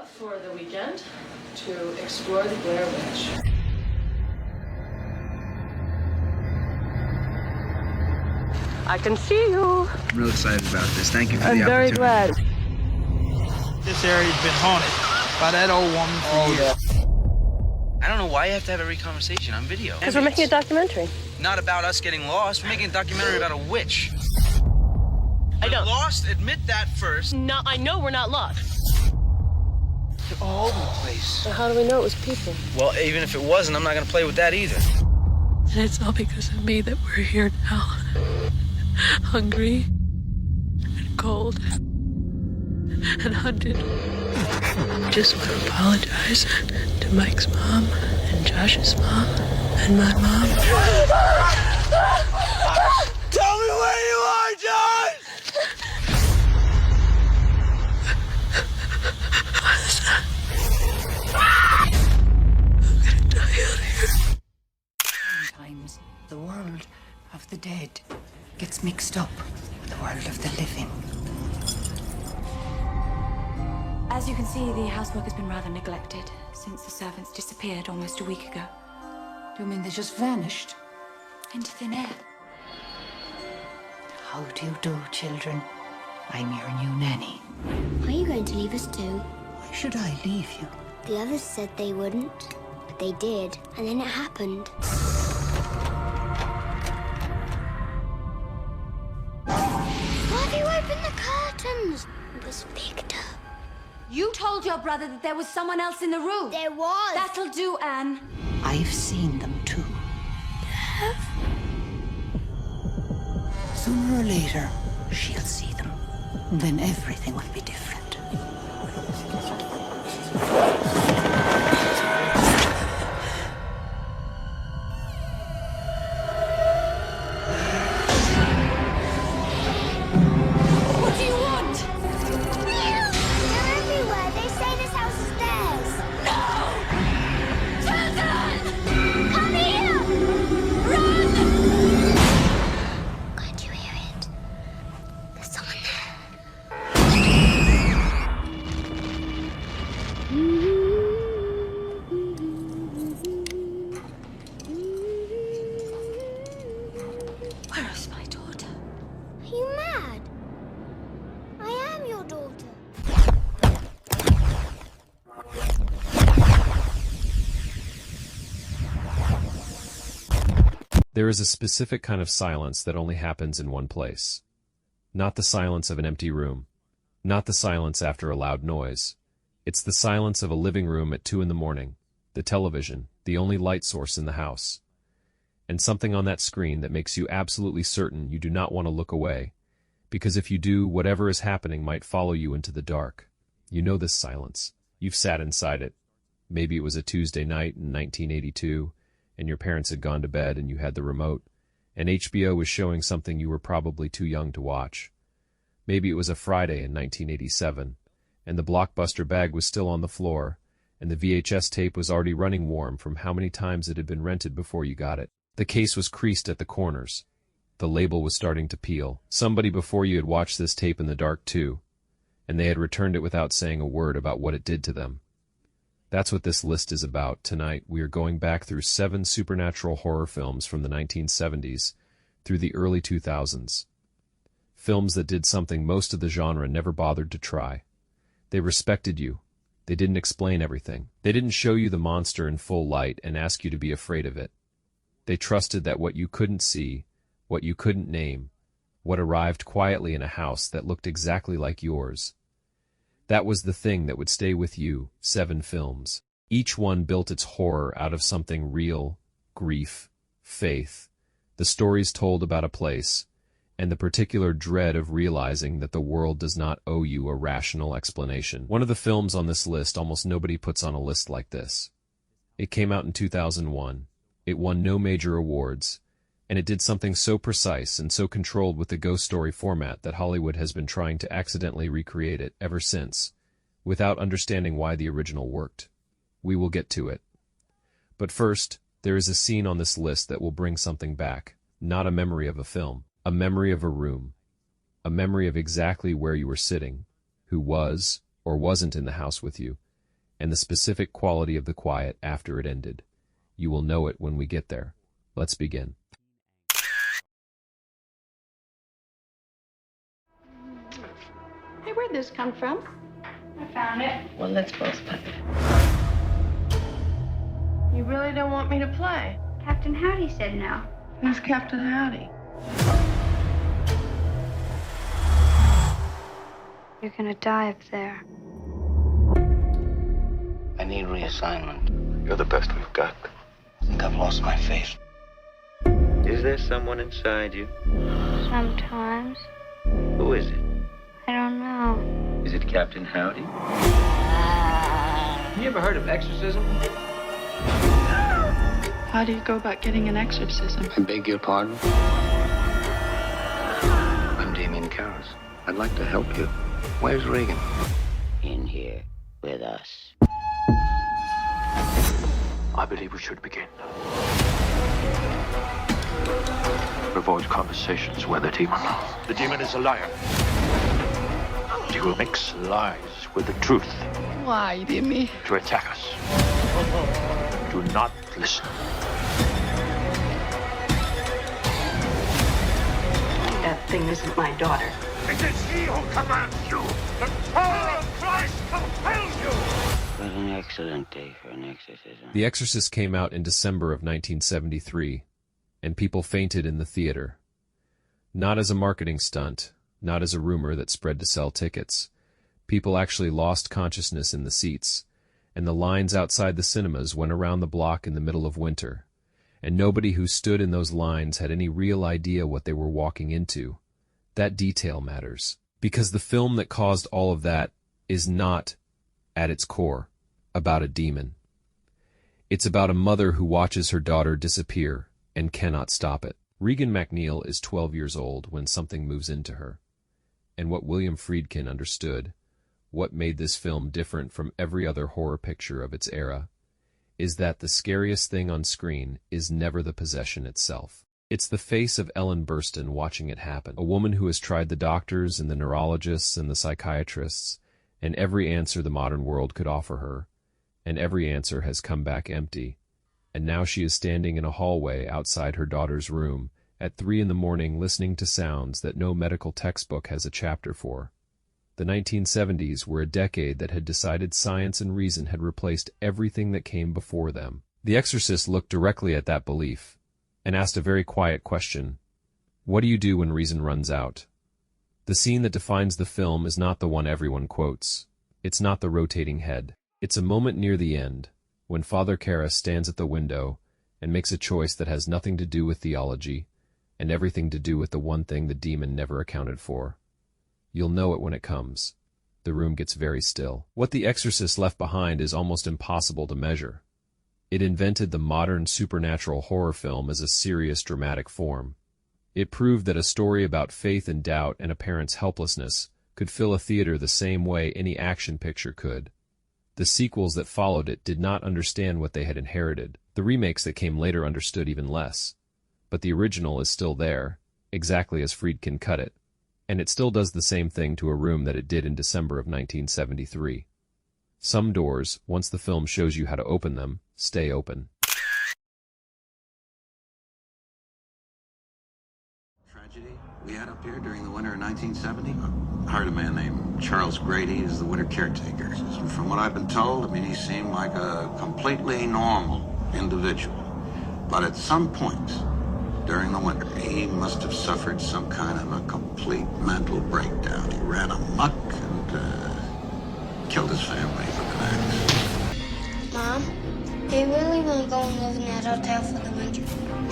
off for the weekend to explore the Blair Witch. I can see you. I'm real excited about this. Thank you for the I'm very opportunity. glad. This area's been haunted by that old woman for years. I don't know why you have to have every conversation on video. Because we're making a documentary. Not about us getting lost. We're making a documentary about a witch. I We're don't. lost. Admit that first. No, I know we're not lost. You're all over the place. So how do we know it was people? Well, even if it wasn't, I'm not going to play with that either. And it's all because of me that we're here now. Hungry and cold and hunted. Just want to apologize to Mike's mom and Josh's mom and my mom. Tell me where you are, Josh! I'm gonna die out here. Sometimes the world of the dead gets mixed up with the world of the living. As you can see, the housework has been rather neglected since the servants disappeared almost a week ago. Do you mean they just vanished? Into thin air. How do you do, children? I'm your new nanny. Are you going to leave us too? Why should I leave you? The others said they wouldn't, but they did, and then it happened. Why have you opened the curtains? It was Victor. You told your brother that there was someone else in the room. There was. That'll do, Anne. I've seen them too. Sooner or later, she'll see them. Then everything will be different. What do you want? They're everywhere. They say this house is theirs. No! Susan! Come here! Run! Can't you hear it? There's someone there. Where is my daughter? Are you mad? I am your daughter. There is a specific kind of silence that only happens in one place. Not the silence of an empty room. Not the silence after a loud noise. It's the silence of a living room at 2 a.m, the television, the only light source in the house. And something on that screen that makes you absolutely certain you do not want to look away, because if you do, whatever is happening might follow you into the dark. You know this silence. You've sat inside it. Maybe it was a Tuesday night in 1982, and your parents had gone to bed and you had the remote, and HBO was showing something you were probably too young to watch. Maybe it was a Friday in 1987, and the Blockbuster bag was still on the floor, and the VHS tape was already running warm from how many times it had been rented before you got it. The case was creased at the corners. The label was starting to peel. Somebody before you had watched this tape in the dark too, and they had returned it without saying a word about what it did to them. That's what this list is about. Tonight, we are going back through 7 supernatural horror films from the 1970s through the early 2000s. Films that did something most of the genre never bothered to try. They respected you. They didn't explain everything. They didn't show you the monster in full light and ask you to be afraid of it. They trusted that what you couldn't see, what you couldn't name, what arrived quietly in a house that looked exactly like yours, that was the thing that would stay with you. 7 films. Each one built its horror out of something real, grief, faith, the stories told about a place, and the particular dread of realizing that the world does not owe you a rational explanation. One of the films on this list almost nobody puts on a list like this. It came out in 2001. It won no major awards, and it did something so precise and so controlled with the ghost story format that Hollywood has been trying to accidentally recreate it ever since, without understanding why the original worked. We will get to it. But first, there is a scene on this list that will bring something back, not a memory of a film, a memory of a room, a memory of exactly where you were sitting, who was or wasn't in the house with you, and the specific quality of the quiet after it ended. You will know it when we get there. Let's begin. Hey, where'd this come from? I found it. Well, let's both play. You really don't want me to play? Captain Howdy said no. Who's Captain Howdy? You're gonna die up there. I need reassignment. You're the best we've got. I think I've lost my faith. Is there someone inside you? Sometimes. Who is it? I don't know. Is it Captain Howdy? You ever heard of exorcism? How do you go about getting an exorcism? I beg your pardon? I'm Damien Karras. I'd like to help you. Where's Regan? In here with us. I believe we should begin. Avoid conversations with the demon. The demon is a liar. He will mix lies with the truth Why, Dimmy? to attack us. Do not listen. That thing isn't my daughter. It is he who commands you. The power of Christ compels you. What an excellent day for an exorcism. The Exorcist came out in December of 1973, and people fainted in the theater. Not as a marketing stunt, not as a rumor that spread to sell tickets. People actually lost consciousness in the seats, and the lines outside the cinemas went around the block in the middle of winter, and nobody who stood in those lines had any real idea what they were walking into. That detail matters, because the film that caused all of that is not, at its core, about a demon. It's about a mother who watches her daughter disappear and cannot stop it. Regan MacNeil is 12 years old when something moves into her. And what William Friedkin understood, what made this film different from every other horror picture of its era, is that the scariest thing on screen is never the possession itself. It's the face of Ellen Burstyn watching it happen, a woman who has tried the doctors and the neurologists and the psychiatrists, and every answer the modern world could offer her, and every answer has come back empty. And now she is standing in a hallway outside her daughter's room at 3 a.m. listening to sounds that no medical textbook has a chapter for. The 1970s were a decade that had decided science and reason had replaced everything that came before them. The Exorcist looked directly at that belief and asked a very quiet question. What do you do when reason runs out? The scene that defines the film is not the one everyone quotes. It's not the rotating head. It's a moment near the end, when Father Karras stands at the window and makes a choice that has nothing to do with theology and everything to do with the one thing the demon never accounted for. You'll know it when it comes. The room gets very still. What The Exorcist left behind is almost impossible to measure. It invented the modern supernatural horror film as a serious dramatic form. It proved that a story about faith and doubt and a parent's helplessness could fill a theater the same way any action picture could. The sequels that followed it did not understand what they had inherited. The remakes that came later understood even less. But the original is still there, exactly as Friedkin cut it. And it still does the same thing to a room that it did in December of 1973. Some doors, once the film shows you how to open them, stay open. Tragedy we had up here during the winter of 1970? I hired a man named Charles Grady as the winter caretaker. From what I've been told, he seemed like a completely normal individual. But at some point during the winter, he must have suffered some kind of a complete mental breakdown. He ran amok and killed his family with an axe. Mom, do you really want to go and live in that hotel for the winter?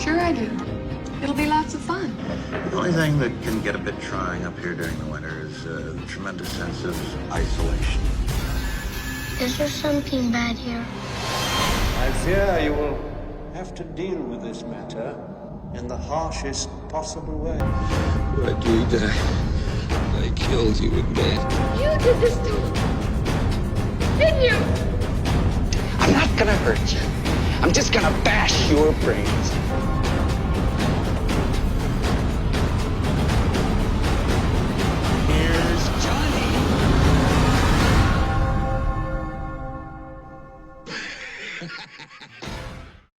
Sure I do. It'll be lots of fun. The only thing that can get a bit trying up here during the winter is the tremendous sense of isolation. Is there something bad here? I fear you will have to deal with this matter in the harshest possible way. I did. I killed you in bed. You did this to me, didn't you? I'm not gonna hurt you. I'm just gonna bash your brains. Here's Johnny.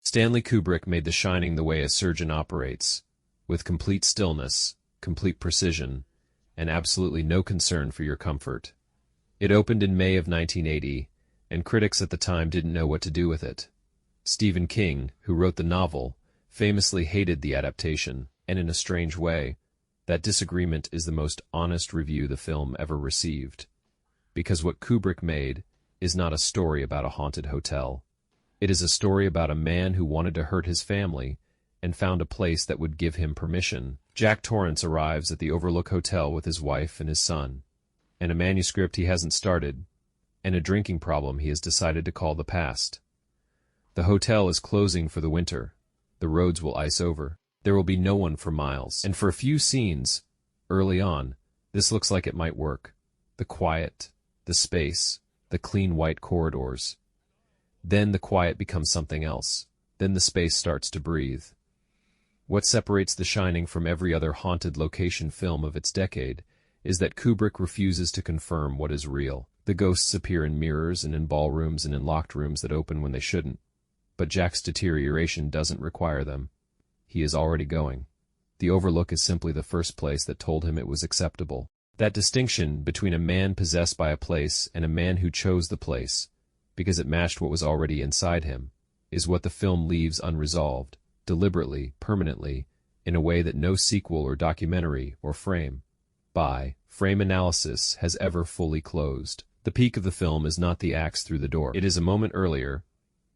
Stanley Kubrick made The Shining the way a surgeon operates, with complete stillness, complete precision, and absolutely no concern for your comfort. It opened in May of 1980, and critics at the time didn't know what to do with it. Stephen King, who wrote the novel, famously hated the adaptation, and in a strange way, that disagreement is the most honest review the film ever received. Because what Kubrick made is not a story about a haunted hotel. It is a story about a man who wanted to hurt his family and found a place that would give him permission. Jack Torrance arrives at the Overlook Hotel with his wife and his son, and a manuscript he hasn't started, and a drinking problem he has decided to call the past. The hotel is closing for the winter. The roads will ice over. There will be no one for miles. And for a few scenes, early on, this looks like it might work. The quiet, the space, the clean white corridors. Then the quiet becomes something else. Then the space starts to breathe. What separates The Shining from every other haunted location film of its decade is that Kubrick refuses to confirm what is real. The ghosts appear in mirrors and in ballrooms and in locked rooms that open when they shouldn't. But Jack's deterioration doesn't require them. He is already going. The Overlook is simply the first place that told him it was acceptable. That distinction between a man possessed by a place and a man who chose the place, because it matched what was already inside him, is what the film leaves unresolved, deliberately, permanently, in a way that no sequel or documentary or frame analysis has ever fully closed. The peak of the film is not the axe through the door. It is a moment earlier,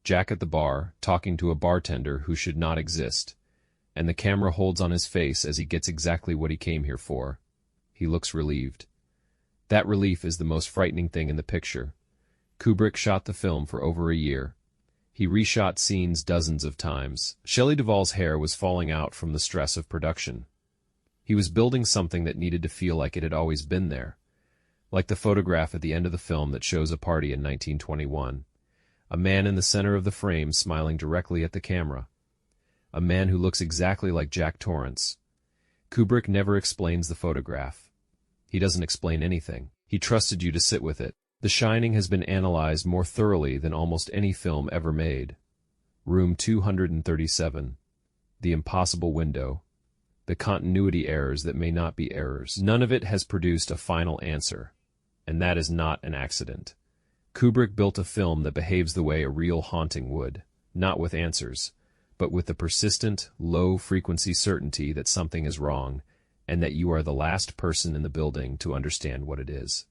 Jack at the bar, talking to a bartender who should not exist, and the camera holds on his face as he gets exactly what he came here for. He looks relieved. That relief is the most frightening thing in the picture. Kubrick shot the film for over a year. He reshot scenes dozens of times. Shelley Duvall's hair was falling out from the stress of production. He was building something that needed to feel like it had always been there, like the photograph at the end of the film that shows a party in 1921. A man in the center of the frame smiling directly at the camera. A man who looks exactly like Jack Torrance. Kubrick never explains the photograph. He doesn't explain anything. He trusted you to sit with it. The Shining has been analyzed more thoroughly than almost any film ever made. Room 237. The impossible window. The continuity errors that may not be errors. None of it has produced a final answer, and that is not an accident. Kubrick built a film that behaves the way a real haunting would, not with answers, but with the persistent, low-frequency certainty that something is wrong, and that you are the last person in the building to understand what it is.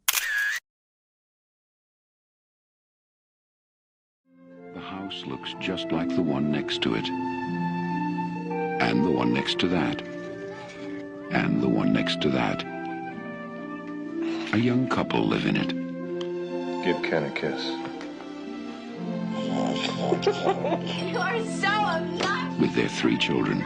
The house looks just like the one next to it, and the one next to that, and the one next to that. A young couple live in it. Give Ken a kiss. You are so obnoxious. With their 3 children.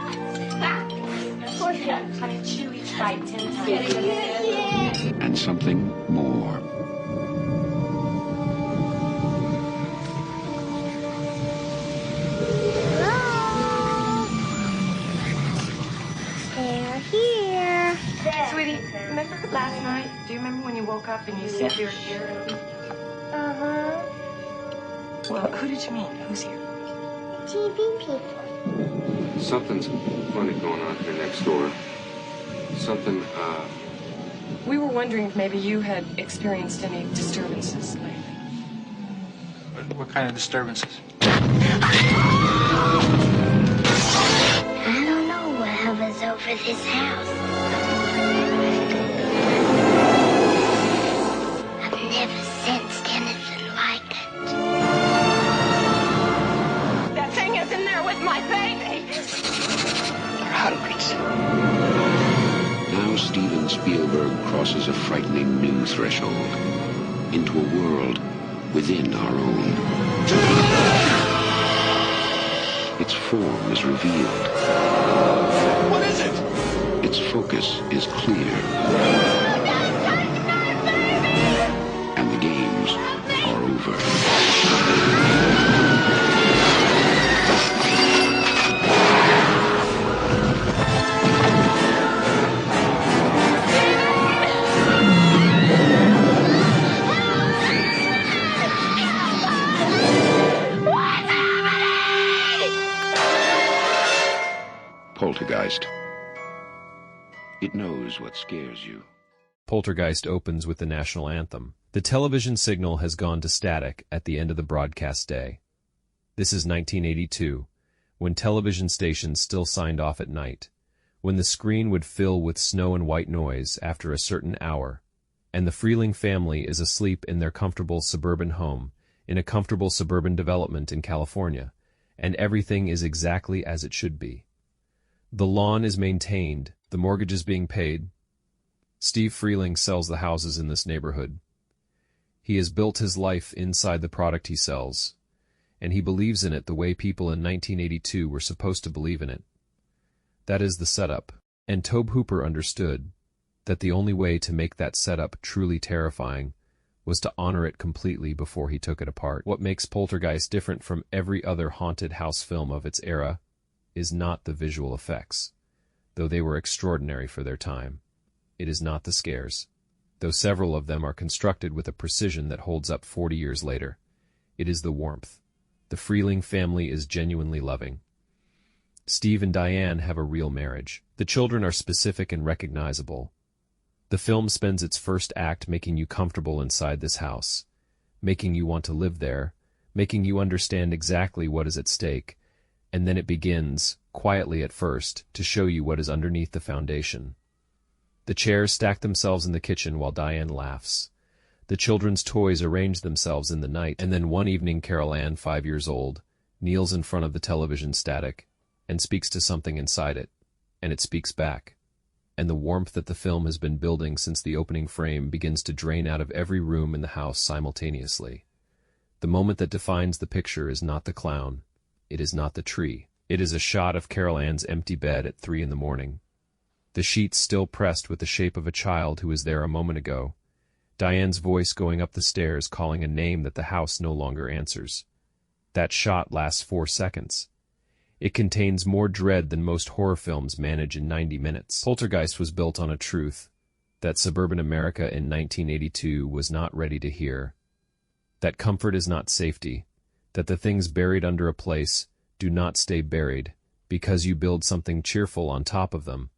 Honey, chew each bite 10 times. And something more. They're here. Sweetie, remember last night? Do you remember when you woke up and you said you were here? Uh-huh. Well, who did you mean? Who's here? TV people. Something's funny going on here next door. Something, We were wondering if maybe you had experienced any disturbances lately. What kind of disturbances? I don't know what hovers over this house. I've never sensed anything like it. That thing is in there with my baby! They're hundreds. Now Steven Spielberg crosses a frightening new threshold into a world within our own. Its form is revealed. What is it? Its focus is clear. And the games are over. What? Poltergeist. It knows what scares you. Poltergeist opens with the national anthem. The television signal has gone to static at the end of the broadcast day. This is 1982, when television stations still signed off at night, when the screen would fill with snow and white noise after a certain hour, and the Freeling family is asleep in their comfortable suburban home, in a comfortable suburban development in California, and everything is exactly as it should be. The lawn is maintained, the mortgage is being paid. Steve Freeling sells the houses in this neighborhood. He has built his life inside the product he sells, and he believes in it the way people in 1982 were supposed to believe in it. That is the setup, and Tobe Hooper understood that the only way to make that setup truly terrifying was to honor it completely before he took it apart. What makes Poltergeist different from every other haunted house film of its era is not the visual effects, though they were extraordinary for their time. It is not the scares, though several of them are constructed with a precision that holds up 40 years later. It is the warmth. The Freeling family is genuinely loving. Steve and Diane have a real marriage. The children are specific and recognizable. The film spends its first act making you comfortable inside this house, making you want to live there, making you understand exactly what is at stake, and then it begins, quietly at first, to show you what is underneath the foundation. The chairs stack themselves in the kitchen while Diane laughs. The children's toys arrange themselves in the night, and then one evening Carol Ann, 5 years old, kneels in front of the television static and speaks to something inside it, and it speaks back. And the warmth that the film has been building since the opening frame begins to drain out of every room in the house simultaneously. The moment that defines the picture is not the clown. It is not the tree. It is a shot of Carol Ann's empty bed at 3 in the morning. The sheets still pressed with the shape of a child who was there a moment ago. Diane's voice going up the stairs calling a name that the house no longer answers. That shot lasts 4 seconds. It contains more dread than most horror films manage in 90 minutes. Poltergeist was built on a truth that suburban America in 1982 was not ready to hear. That comfort is not safety. That the things buried under a place do not stay buried because you build something cheerful on top of them.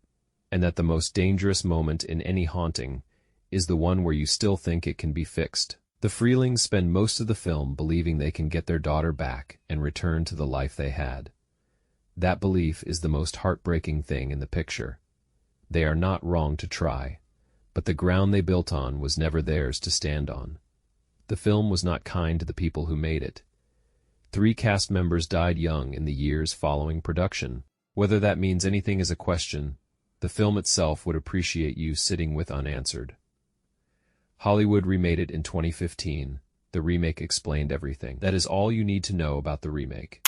And that the most dangerous moment in any haunting is the one where you still think it can be fixed. The Freelings spend most of the film believing they can get their daughter back and return to the life they had. That belief is the most heartbreaking thing in the picture. They are not wrong to try, but the ground they built on was never theirs to stand on. The film was not kind to the people who made it. 3 cast members died young in the years following production. Whether that means anything is a question the film itself would appreciate you sitting with unanswered. Hollywood remade it in 2015. The remake explained everything. That is all you need to know about the remake.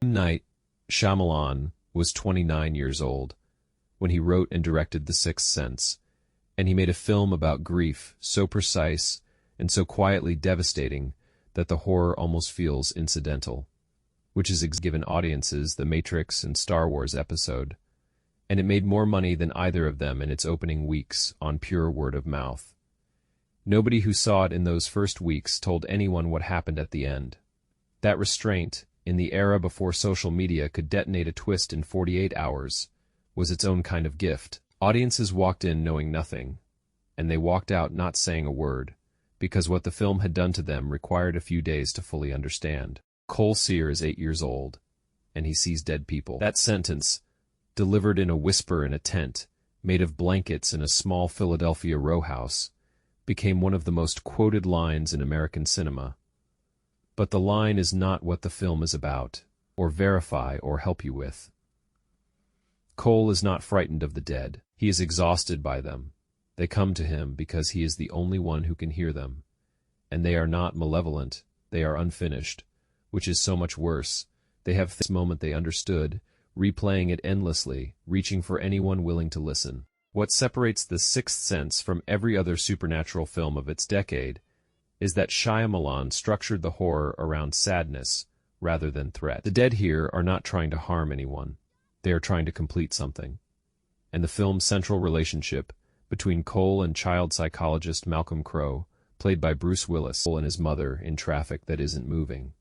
M. Night Shyamalan was 29 years old when he wrote and directed The Sixth Sense, and he made a film about grief so precise and so quietly devastating that the horror almost feels incidental, which is given audiences The Matrix and Star Wars episode, and it made more money than either of them in its opening weeks on pure word of mouth. Nobody who saw it in those first weeks told anyone what happened at the end. That restraint, in the era before social media could detonate a twist in 48 hours, was its own kind of gift. Audiences walked in knowing nothing, and they walked out not saying a word, because what the film had done to them required a few days to fully understand. Cole Sear is 8 years old, and he sees dead people. That sentence, delivered in a whisper in a tent, made of blankets in a small Philadelphia row house, became one of the most quoted lines in American cinema. But the line is not what the film is about, or verify or help you with. Cole is not frightened of the dead. He is exhausted by them. They come to him because he is the only one who can hear them. And they are not malevolent, they are unfinished, which is so much worse. They have this moment they understood, replaying it endlessly, reaching for anyone willing to listen. What separates The Sixth Sense from every other supernatural film of its decade is that Shyamalan structured the horror around sadness rather than threat. The dead here are not trying to harm anyone. They are trying to complete something. And the film's central relationship between Cole and child psychologist Malcolm Crowe, played by Bruce Willis, and his mother in traffic that isn't moving,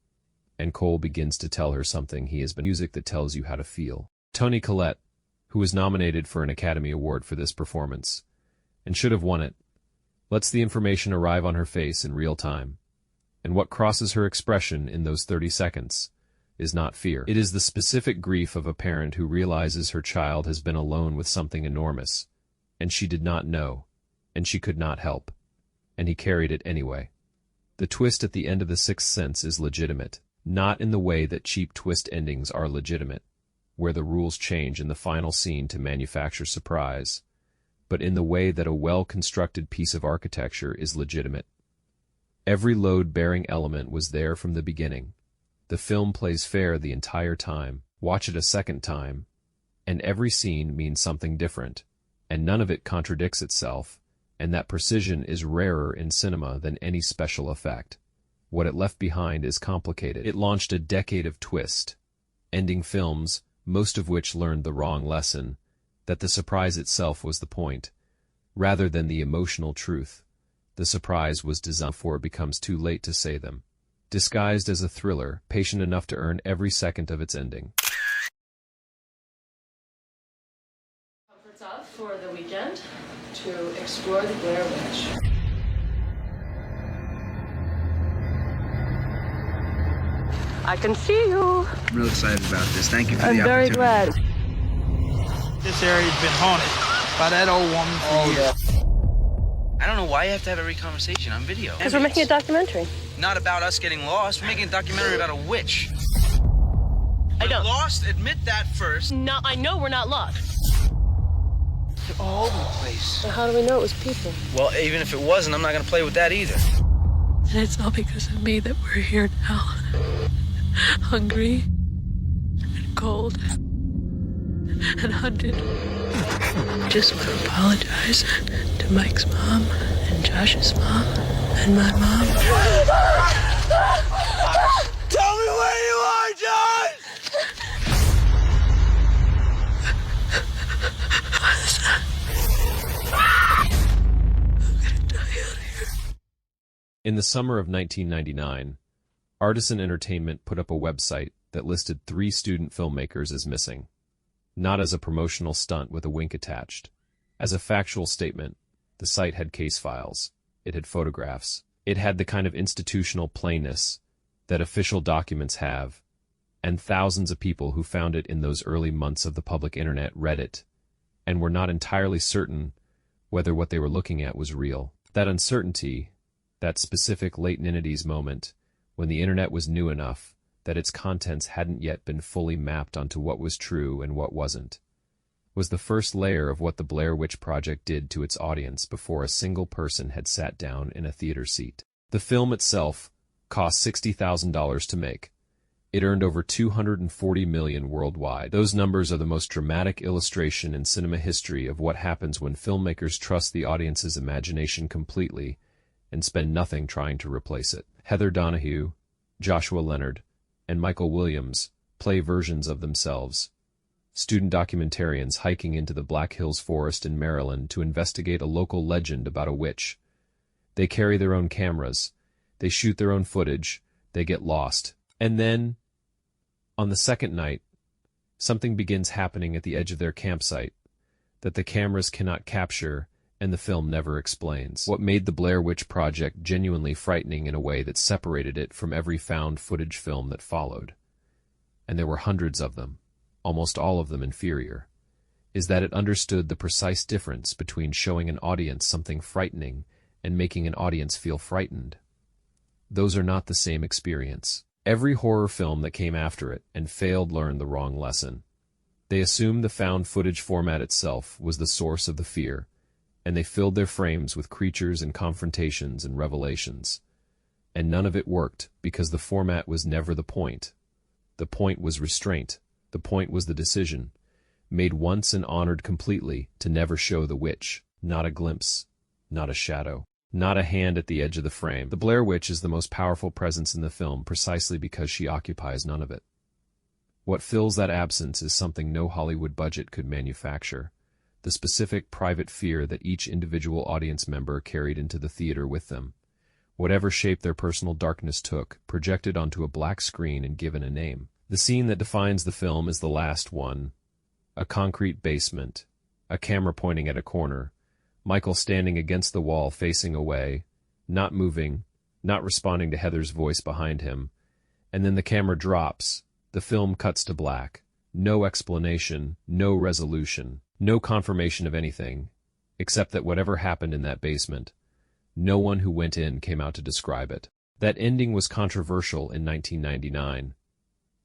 and Cole begins to tell her something he has been music that tells you how to feel. Toni Collette, who was nominated for an Academy Award for this performance, and should have won it, lets the information arrive on her face in real time. And what crosses her expression in those 30 seconds is not fear. It is the specific grief of a parent who realizes her child has been alone with something enormous, and she did not know, and she could not help, and he carried it anyway. The twist at the end of The Sixth Sense is legitimate, not in the way that cheap twist endings are legitimate, where the rules change in the final scene to manufacture surprise, but in the way that a well-constructed piece of architecture is legitimate. Every load-bearing element was there from the beginning. The film plays fair the entire time. Watch it a second time, and every scene means something different, and none of it contradicts itself, and that precision is rarer in cinema than any special effect. What it left behind is complicated. It launched a decade of twist, ending films, most of which learned the wrong lesson, that the surprise itself was the point, rather than the emotional truth. The surprise was designed before it becomes too late to say them. Disguised as a thriller, patient enough to earn every second of its ending. Comforts up for the weekend to explore the Blair Witch. I can see you. I'm real excited about this. Thank you for I'm the very opportunity. glad. This area's been haunted by that old woman for years. I don't know why you have to have every conversation on video. Because we're making a documentary. Not about us getting lost. We're making a documentary about a witch. I don't. We're lost. Admit that first. No, I know we're not lost. They're all over the place. So how do we know it was people? Well, even if it wasn't, I'm not going to play with that either. And it's all because of me that we're here now. Hungry and cold and hunted. Just want to apologize to Mike's mom and Josh's mom and my mom. Tell me where you are, Josh! In the summer of 1999, Artisan Entertainment put up a website that listed 3 student filmmakers as missing. Not as a promotional stunt with a wink attached. As a factual statement, the site had case files. It had photographs. It had the kind of institutional plainness that official documents have, and thousands of people who found it in those early months of the public internet read it, and were not entirely certain whether what they were looking at was real. That uncertainty, that specific latent entities moment, when the internet was new enough that its contents hadn't yet been fully mapped onto what was true and what wasn't, was the first layer of what the Blair Witch Project did to its audience before a single person had sat down in a theater seat. The film itself cost $60,000 to make. It earned over $240 million worldwide. Those numbers are the most dramatic illustration in cinema history of what happens when filmmakers trust the audience's imagination completely and spend nothing trying to replace it. Heather Donahue, Joshua Leonard, and Michael Williams play versions of themselves. Student documentarians hiking into the Black Hills Forest in Maryland to investigate a local legend about a witch. They carry their own cameras. They shoot their own footage. They get lost. And then, on the second night, something begins happening at the edge of their campsite that the cameras cannot capture and the film never explains. What made the Blair Witch Project genuinely frightening in a way that separated it from every found footage film that followed, and there were hundreds of them, almost all of them inferior, is that it understood the precise difference between showing an audience something frightening and making an audience feel frightened. Those are not the same experience. Every horror film that came after it and failed learned the wrong lesson. They assumed the found footage format itself was the source of the fear, and they filled their frames with creatures and confrontations and revelations. And none of it worked because the format was never the point. The point was restraint. The point was the decision, made once and honored completely, to never show the witch, not a glimpse, not a shadow, not a hand at the edge of the frame. The Blair Witch is the most powerful presence in the film precisely because she occupies none of it. What fills that absence is something no Hollywood budget could manufacture. The specific private fear that each individual audience member carried into the theater with them. whatever shape their personal darkness took, projected onto a black screen and given a name. The scene that defines the film is the last one. A concrete basement, a camera pointing at a corner, Michael standing against the wall facing away, not moving, not responding to Heather's voice behind him, and then the camera drops, the film cuts to black. No explanation, no resolution, no confirmation of anything, except that whatever happened in that basement, no one who went in came out to describe it. That ending was controversial in 1999.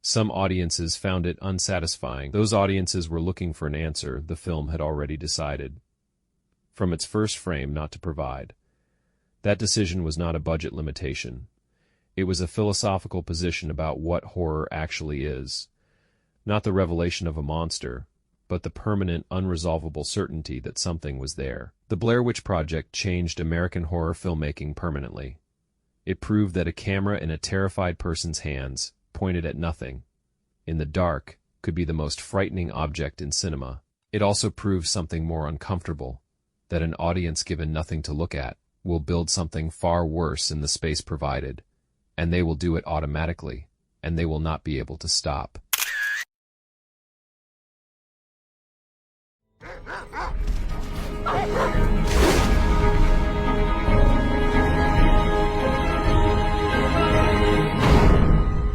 Some audiences found it unsatisfying. Those audiences were looking for an answer the film had already decided, from its first frame, not to provide. That decision was not a budget limitation. It was a philosophical position about what horror actually is. Not the revelation of a monster, but the permanent, unresolvable certainty that something was there. The Blair Witch Project changed American horror filmmaking permanently. It proved that a camera in a terrified person's hands, pointed at nothing, in the dark, could be the most frightening object in cinema. It also proved something more uncomfortable, that an audience given nothing to look at will build something far worse in the space provided, and they will do it automatically, and they will not be able to stop.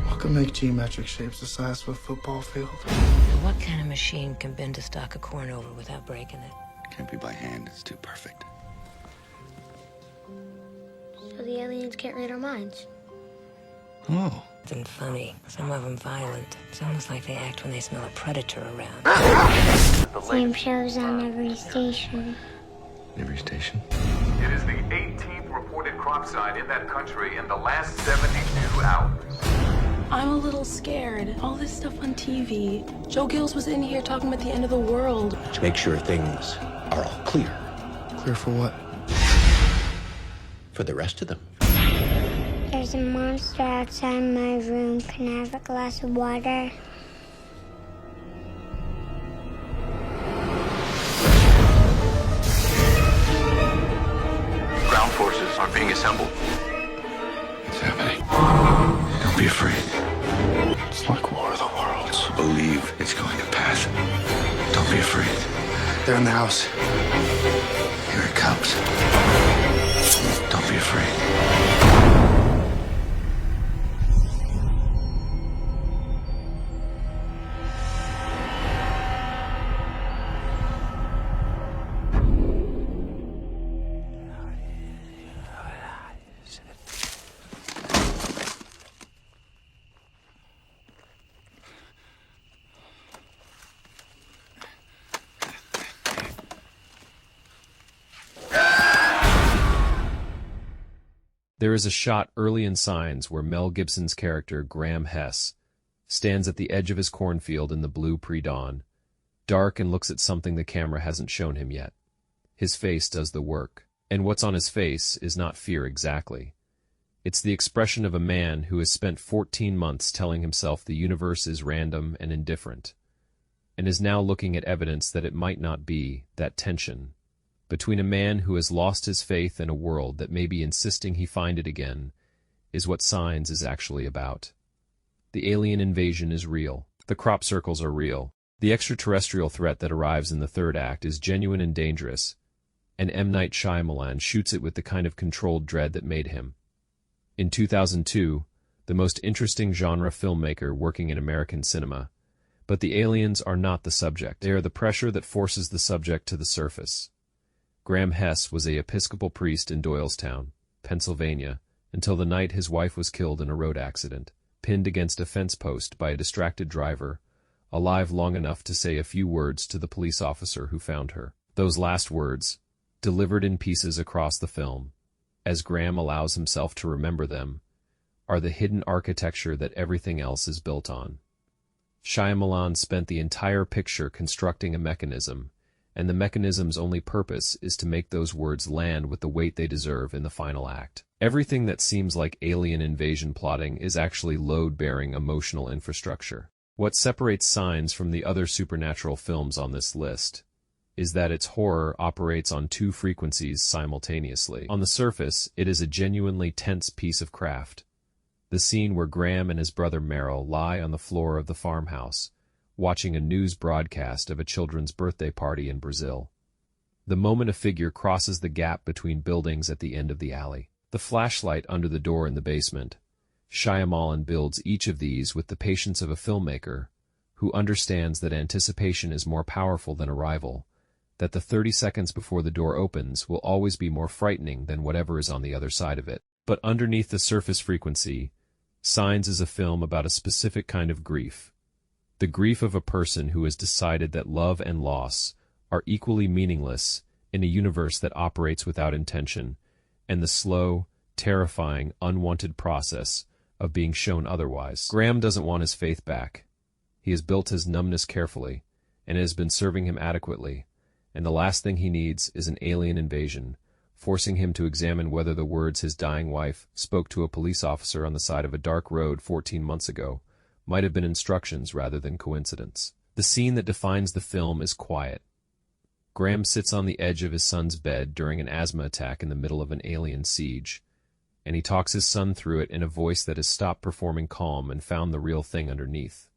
What can make geometric shapes the size of a football field? What kind of machine can bend a stalk of corn over without breaking it? Can't be by hand, it's too perfect. So the aliens can't read our minds. Oh. Nothing funny. Some of them violent. It's almost like they act when they smell a predator around. Same shows on every station. Every station? It is the 18th reported crop site in that country in the last 72 hours. I'm a little scared. All this stuff on TV. Joe Gills was in here talking about the end of the world. To make sure things are all clear. Clear for what? For the rest of them. There's a monster outside my room. Can I have a glass of water? Ground forces are being assembled. What's happening? Don't be afraid. It's like War of the Worlds. Believe it's going to pass. Don't be afraid. They're in the house. Here it comes. Don't be afraid. There is a shot early in Signs where Mel Gibson's character, Graham Hess, stands at the edge of his cornfield in the blue pre-dawn, dark, and looks at something the camera hasn't shown him yet. His face does the work, and what's on his face is not fear exactly. It's the expression of a man who has spent 14 months telling himself the universe is random and indifferent, and is now looking at evidence that it might not be. That tension between a man who has lost his faith in a world that may be insisting he find it again is what Signs is actually about. The alien invasion is real. The crop circles are real. The extraterrestrial threat that arrives in the third act is genuine and dangerous, and M. Night Shyamalan shoots it with the kind of controlled dread that made him, in 2002, the most interesting genre filmmaker working in American cinema. But the aliens are not the subject. They are the pressure that forces the subject to the surface. Graham Hess was an Episcopal priest in Doylestown, Pennsylvania, until the night his wife was killed in a road accident, pinned against a fence post by a distracted driver, alive long enough to say a few words to the police officer who found her. Those last words, delivered in pieces across the film, as Graham allows himself to remember them, are the hidden architecture that everything else is built on. Shyamalan spent the entire picture constructing a mechanism, and the mechanism's only purpose is to make those words land with the weight they deserve in the final act. Everything that seems like alien invasion plotting is actually load-bearing emotional infrastructure. What separates Signs from the other supernatural films on this list is that its horror operates on two frequencies simultaneously. On the surface, it is a genuinely tense piece of craft. The scene where Graham and his brother Merrill lie on the floor of the farmhouse, watching a news broadcast of a children's birthday party in Brazil. The moment a figure crosses the gap between buildings at the end of the alley. The flashlight under the door in the basement. Shyamalan builds each of these with the patience of a filmmaker who understands that anticipation is more powerful than arrival, that the 30 seconds before the door opens will always be more frightening than whatever is on the other side of it. But underneath the surface frequency, Signs is a film about a specific kind of grief. The grief of a person who has decided that love and loss are equally meaningless in a universe that operates without intention, and the slow, terrifying, unwanted process of being shown otherwise. Graham doesn't want his faith back. He has built his numbness carefully, and it has been serving him adequately, and the last thing he needs is an alien invasion, forcing him to examine whether the words his dying wife spoke to a police officer on the side of a dark road 14 months ago might have been instructions rather than coincidence. The scene that defines the film is quiet. Graham sits on the edge of his son's bed during an asthma attack in the middle of an alien siege, and he talks his son through it in a voice that has stopped performing calm and found the real thing underneath.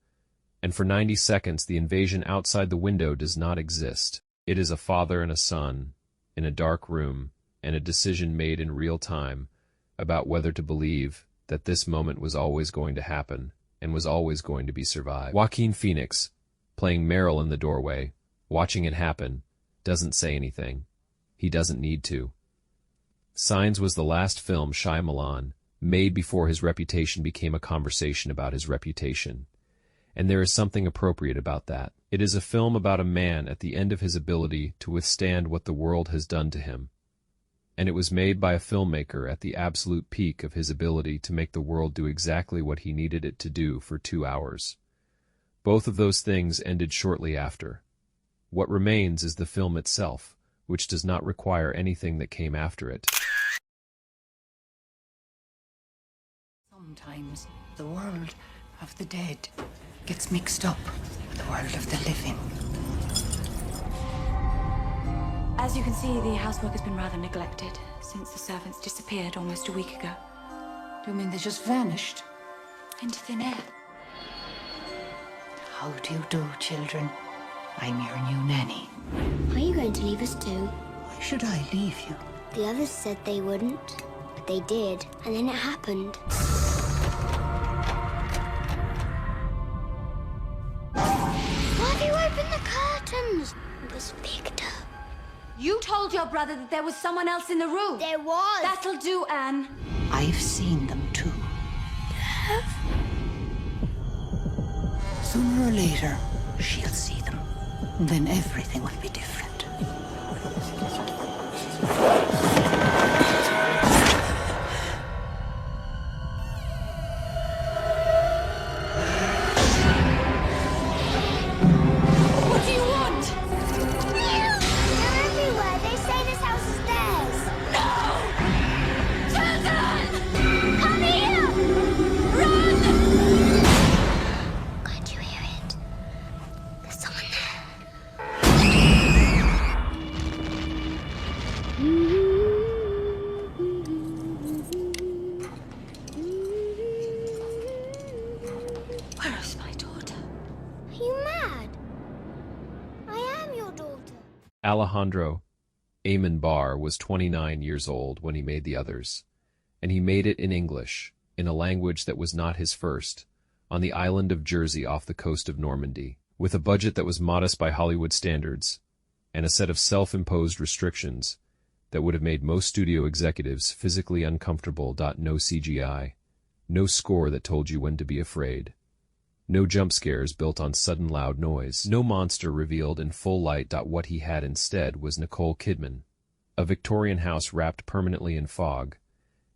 And for 90 seconds, the invasion outside the window does not exist. It is a father and a son, in a dark room, and a decision made in real time about whether to believe that this moment was always going to happen and was always going to be survived. Joaquin Phoenix, playing Merrill in the doorway, watching it happen, doesn't say anything. He doesn't need to. Signs was the last film Shyamalan made before his reputation became a conversation about his reputation. And there is something appropriate about that. It is a film about a man at the end of his ability to withstand what the world has done to him. And it was made by a filmmaker at the absolute peak of his ability to make the world do exactly what he needed it to do for 2 hours. Both of those things ended shortly after. What remains is the film itself, which does not require anything that came after it. Sometimes the world of the dead gets mixed up with the world of the living. As you can see, the housework has been rather neglected since the servants disappeared almost a week ago. Do you mean they just vanished? Into thin air. How do you do, children? I'm your new nanny. Are you going to leave us too? Why should I leave you? The others said they wouldn't, but they did, and then it happened. Why have you opened the curtains? It was Victor. You told your brother that there was someone else in the room. There was. That'll do, Anne. I've seen them too. Sooner or later, she'll see them. Then everything will be different. What do you want? They're everywhere. They say this house is theirs. No! Susan! Come here! Run! Can't you hear it? There's someone there. Where is my daughter? Are you mad? I am your daughter. Alejandro Amon Barr was 29 years old when he made The Others, and he made it in English, in a language that was not his first, on the island of Jersey off the coast of Normandy. With a budget that was modest by Hollywood standards, and a set of self-imposed restrictions that would have made most studio executives physically uncomfortable. No CGI, no score that told you when to be afraid, no jump scares built on sudden loud noise, no monster revealed in full light. What he had instead was Nicole Kidman, a Victorian house wrapped permanently in fog,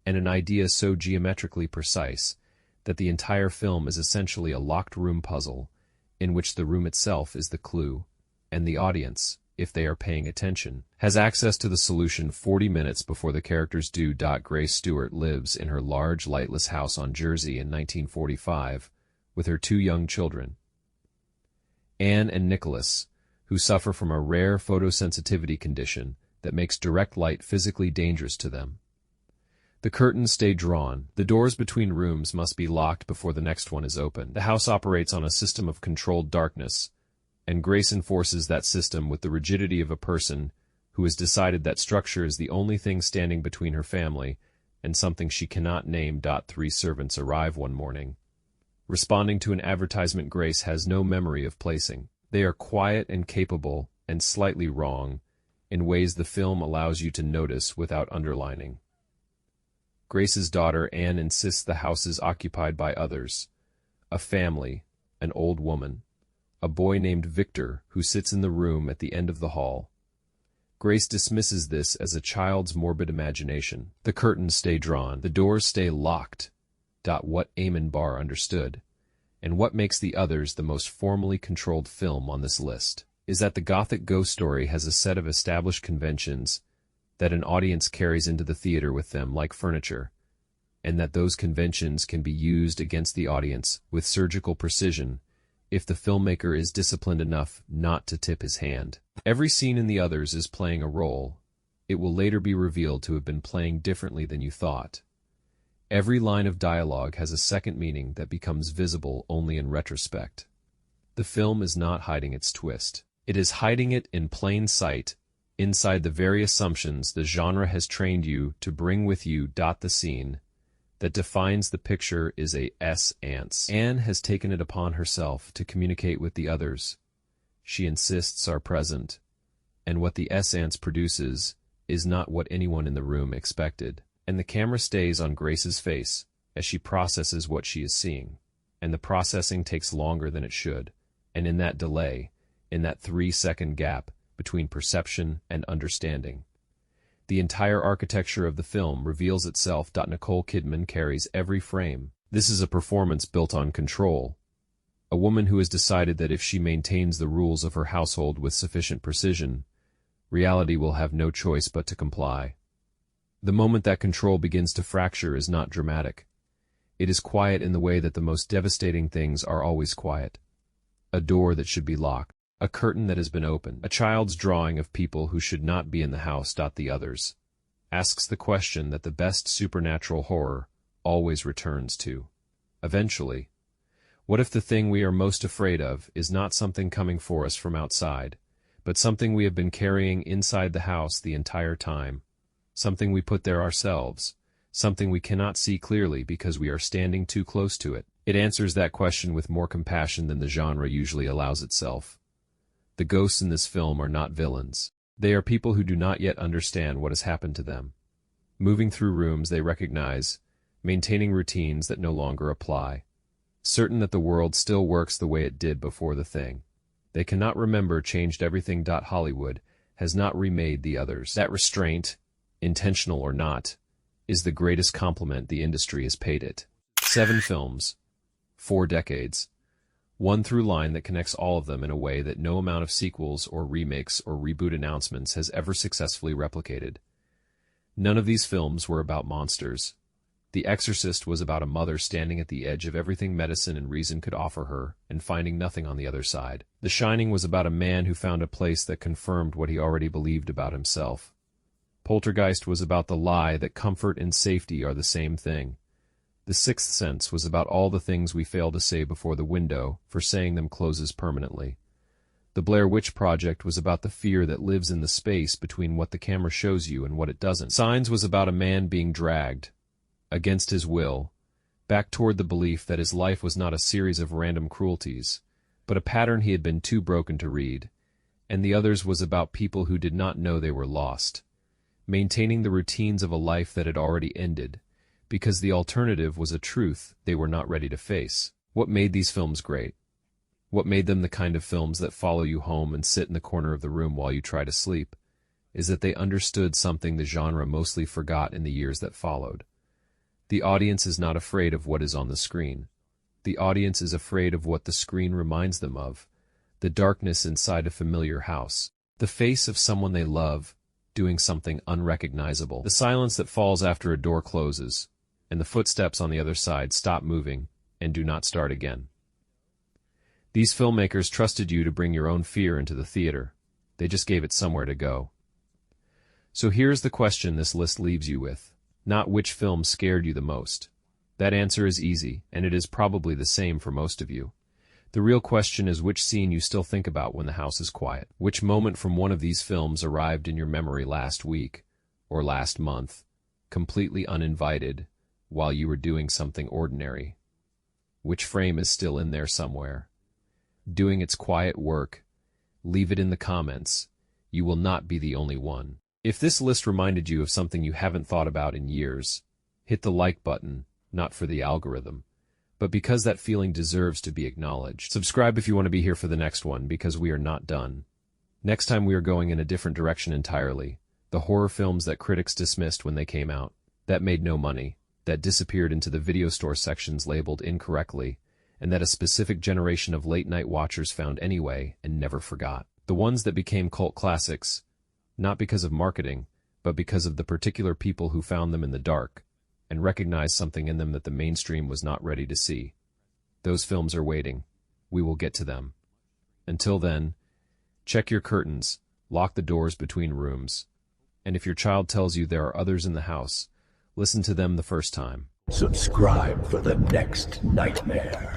and an idea so geometrically precise that the entire film is essentially a locked room puzzle in which the room itself is the clue, and the audience, if they are paying attention, has access to the solution 40 minutes before the characters do. Grace Stewart lives in her large, lightless house on Jersey in 1945 with her 2 young children, Anne and Nicholas, who suffer from a rare photosensitivity condition that makes direct light physically dangerous to them. The curtains stay drawn. The doors between rooms must be locked before the next one is open. The house operates on a system of controlled darkness, and Grace enforces that system with the rigidity of a person who has decided that structure is the only thing standing between her family and something she cannot name. 3 servants arrive one morning, responding to an advertisement Grace has no memory of placing. They are quiet and capable and slightly wrong in ways the film allows you to notice without underlining. Grace's daughter Anne insists the house is occupied by others, a family, an old woman, a boy named Victor who sits in the room at the end of the hall. Grace dismisses this as a child's morbid imagination. The curtains stay drawn. The doors stay locked. What Eamon Barr understood, and what makes The Others the most formally controlled film on this list, is that the Gothic ghost story has a set of established conventions that an audience carries into the theater with them like furniture, and that those conventions can be used against the audience with surgical precision if the filmmaker is disciplined enough not to tip his hand. Every scene in The Others is playing a role. It will later be revealed to have been playing differently than you thought. Every line of dialogue has a second meaning that becomes visible only in retrospect. The film is not hiding its twist. It is hiding it in plain sight, inside the very assumptions the genre has trained you to bring with you. The scene that defines the picture is a S-ance. Anne has taken it upon herself to communicate with the others. She insists are present, and what the S-ance produces is not what anyone in the room expected. And the camera stays on Grace's face as she processes what she is seeing, and the processing takes longer than it should, and in that delay, in that 3-second gap between perception and understanding, the entire architecture of the film reveals itself. Nicole Kidman carries every frame. This is a performance built on control. A woman who has decided that if she maintains the rules of her household with sufficient precision, reality will have no choice but to comply. The moment that control begins to fracture is not dramatic. It is quiet in the way that the most devastating things are always quiet. A door that should be locked. A curtain that has been opened. A child's drawing of people who should not be in the house. The Others asks the question that the best supernatural horror always returns to. Eventually, what if the thing we are most afraid of is not something coming for us from outside, but something we have been carrying inside the house the entire time? Something we put there ourselves, something we cannot see clearly because we are standing too close to it. It answers that question with more compassion than the genre usually allows itself. The ghosts in this film are not villains. They are people who do not yet understand what has happened to them. Moving through rooms they recognize, maintaining routines that no longer apply, certain that the world still works the way it did before the thing. They cannot remember changed everything. Hollywood has not remade The Others. That restraint, intentional or not, is the greatest compliment the industry has paid it. 7 films, 4 decades, one through line that connects all of them in a way that no amount of sequels or remakes or reboot announcements has ever successfully replicated. None of these films were about monsters. The Exorcist was about a mother standing at the edge of everything medicine and reason could offer her and finding nothing on the other side. The Shining was about a man who found a place that confirmed what he already believed about himself. Poltergeist was about the lie that comfort and safety are the same thing. The Sixth Sense was about all the things we fail to say before the window, for saying them closes permanently. The Blair Witch Project was about the fear that lives in the space between what the camera shows you and what it doesn't. Signs was about a man being dragged, against his will, back toward the belief that his life was not a series of random cruelties, but a pattern he had been too broken to read. And The Others was about people who did not know they were lost, maintaining the routines of a life that had already ended, because the alternative was a truth they were not ready to face. What made these films great? What made them the kind of films that follow you home and sit in the corner of the room while you try to sleep, is that they understood something the genre mostly forgot in the years that followed. The audience is not afraid of what is on the screen. The audience is afraid of what the screen reminds them of, the darkness inside a familiar house, the face of someone they love, doing something unrecognizable, the silence that falls after a door closes, and the footsteps on the other side stop moving and do not start again. These filmmakers trusted you to bring your own fear into the theater. They just gave it somewhere to go. So here's the question this list leaves you with. Not which film scared you the most. That answer is easy, and it is probably the same for most of you. The real question is which scene you still think about when the house is quiet. Which moment from one of these films arrived in your memory last week, or last month, completely uninvited, while you were doing something ordinary? Which frame is still in there somewhere, doing its quiet work? Leave it in the comments. You will not be the only one. If this list reminded you of something you haven't thought about in years, hit the like button, not for the algorithm, but because that feeling deserves to be acknowledged. Subscribe if you want to be here for the next one, because we are not done. Next time we are going in a different direction entirely. The horror films that critics dismissed when they came out, that made no money, that disappeared into the video store sections labeled incorrectly, and that a specific generation of late-night watchers found anyway and never forgot. The ones that became cult classics, not because of marketing, but because of the particular people who found them in the dark, and recognized something in them that the mainstream was not ready to see. Those films are waiting. We will get to them. Until then, check your curtains, lock the doors between rooms, and if your child tells you there are others in the house, listen to them the first time. Subscribe for the next nightmare.